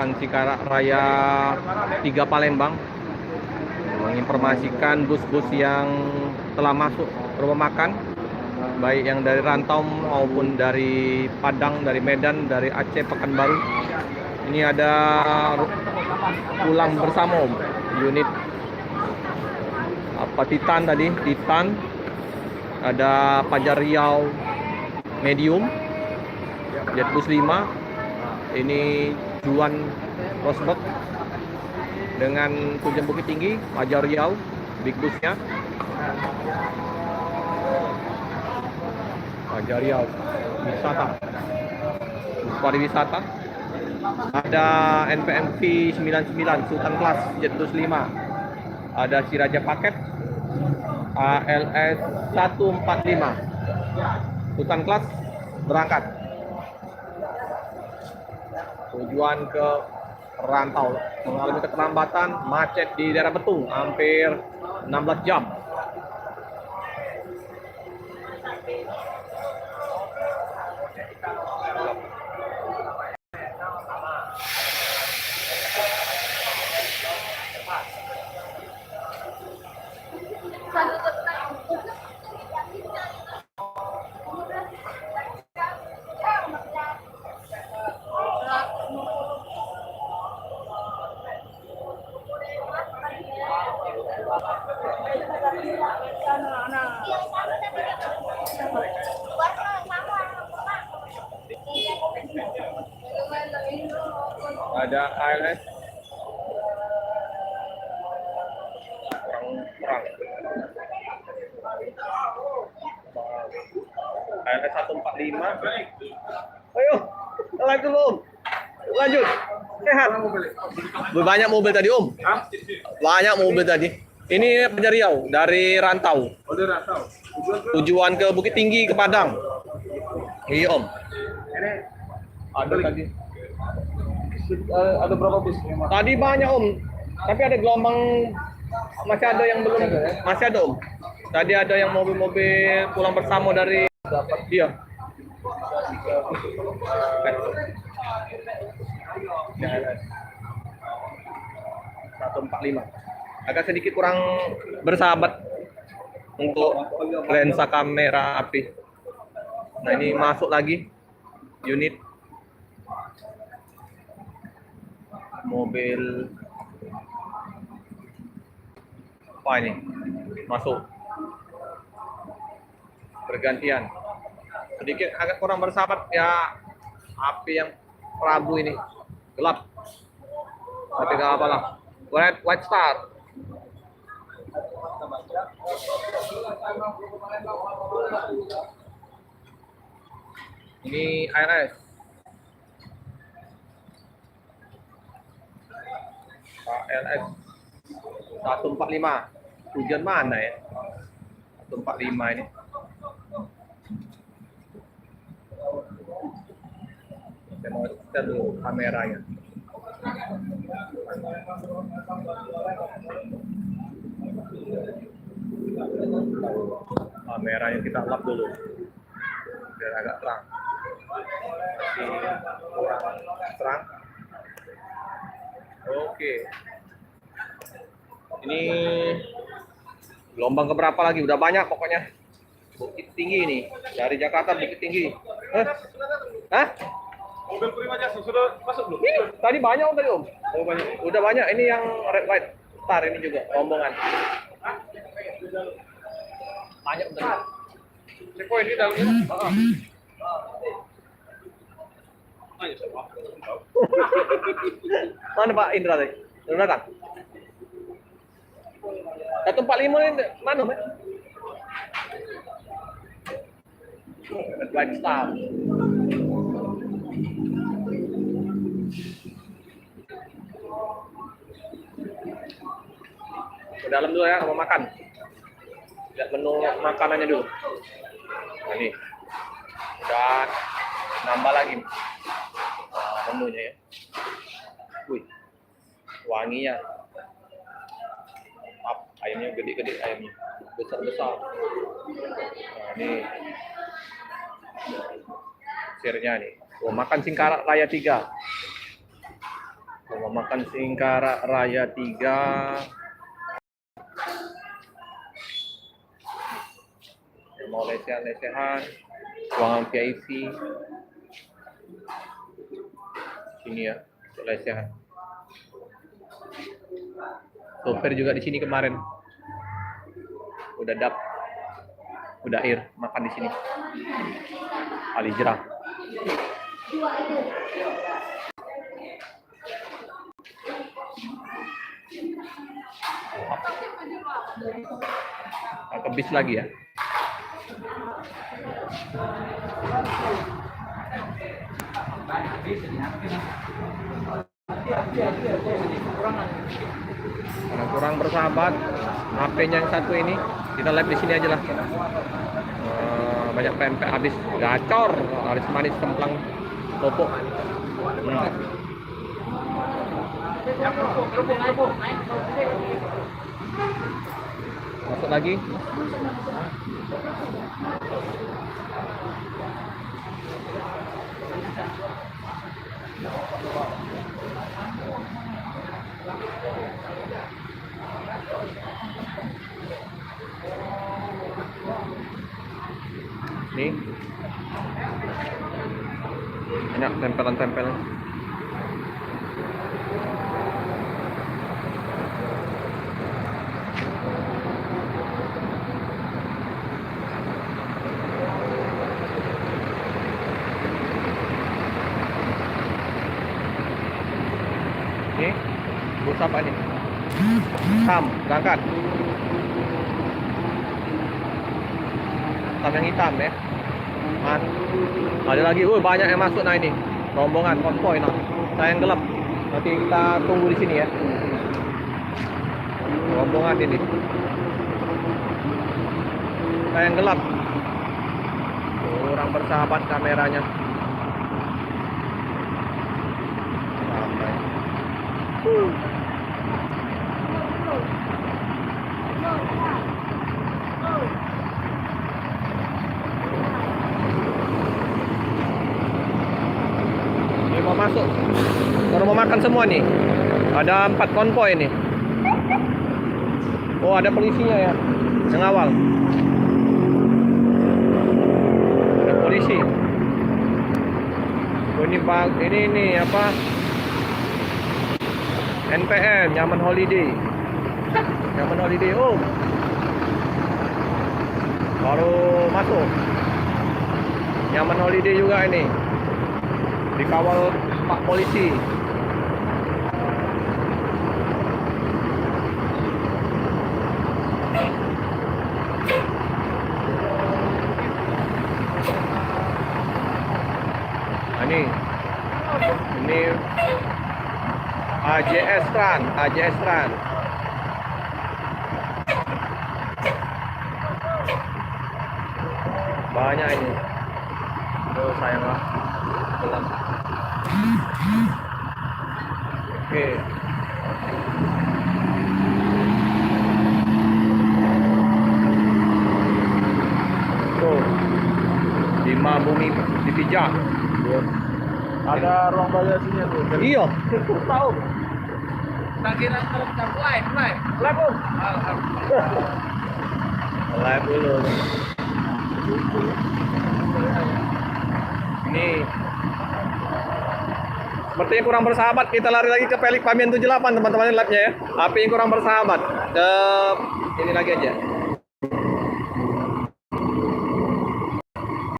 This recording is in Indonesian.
Makan Cikarang Raya 3 Palembang menginformasikan bus-bus yang telah masuk rumah makan, baik yang dari rantau maupun dari Padang, dari Medan, dari Aceh, Pekanbaru. Ini ada pulang bersama Om, unit apa Titan tadi, Titan. Ada Fajar Riau Medium, Jetbus 5. Ini Juan Rosberg dengan tujuan Bukit Tinggi, Fajar Riau, Big Busnya. Fajar Riau, wisata, bus pariwisata. Ada NPMV 99, Sultan Class, Jetbus 5. Ada Siraja Paket, ALS 145, Sultan Class berangkat. Tujuan ke rantau, mengalami keterlambatan, macet di daerah Betung hampir 16 jam. Ada ALS perang ALS 145. Ayo, lanjut Om, lanjut. Sehat. Banyak mobil tadi Om, banyak mobil tadi. Ini Fajar Riau dari rantau. Tujuan ke Bukit Tinggi, ke Padang. Iya Om. Ada tadi. Ada berapa bus? Tadi banyak Om. Tapi ada gelombang, masih ada yang belum. Masih ada Om. Tadi ada yang mobil-mobil pulang bersama dari. Iya. 145. Agak sedikit kurang bersahabat untuk lensa kamera api. Nah ini masuk lagi unit mobil apa ini, masuk bergantian, sedikit agak kurang bersahabat ya, api yang Prabu ini gelap, tapi gak apa lah. White Star. Ini ALS ALS 145. Tujuan mana ya 145 ini? Saya mau setel dulu kameranya. Kameranya kita lap dulu biar agak terang. Masih kurang terang. Oke. Ini gelombang keberapa lagi? Udah banyak pokoknya. Bukit Tinggi ini. Dari Jakarta Bukit Tinggi. Hah? Mobil Prima Jasa sudah masuk belum? Ini tadi banyak Om tadi Om. Oh, banyak. Udah banyak. Ini yang red white star ini juga rombongan. Banyak benar. Ceko ini dalamnya. Ayo siapa? Mana Pak Indra tadi? Di belakang. 145 ini mana Mas? Red white star. Ke dalam dulu ya, mau makan. Lihat menu makanannya dulu. Nah, ini udah nambah lagi menunya ya. Wih, wangi ya. Ayamnya gede-gede, ayamnya besar-besar. Nah, ini sirnya nih. Oh, makan Cikarang Raya 3. Makan Singkara Raya 3. Mau lesehan-lesehan, ruangan VIP. Sini ya, untuk lesehan. Sopir juga di sini kemarin. Udah air makan di sini. Ali jerah. Ke bis lagi ya. Karena kurang bersahabat, HP-nya yang satu ini kita live di sini aja lah. Banyak pempek habis, gacor, laris manis kemplang popok. Masuk lagi. Nih, banyak tempelan-tempelan. Nih, bus apa nih? Hitam, berangkat. Hitam yang hitam ya. Ada lagi, banyak yang masuk nah ini. Rombongan konvoy nah. Saya yang gelap. Nanti kita tunggu di sini ya. Rombongan ini. Saya yang gelap. Kurang bersahabat kameranya. Sampai. Ini mau masuk, baru mau makan semua nih. Ada 4 konvoy nih. Oh, ada polisinya ya, yang awal. Ada polisi. Oh, ini apa? NPM, Nyaman Holiday. Nyaman Holiday, baru masuk. Nyaman Holiday juga ini. Dikawal Pak Polisi. Ini AJS Tran. Banyak ini. Sayanglah. Gelap. Oke. Tuh. 5 bumi dipijak. Ada ruang bagasinya tuh. Iya. Tahu. Tak kira kalau kita live. Live, Om. Alhamdulillah. Live dulu. Ini sepertinya kurang bersahabat, kita lari lagi ke Pelik Pamian 78 teman-teman live-nya ya. HP yang kurang bersahabat. Ini lagi aja.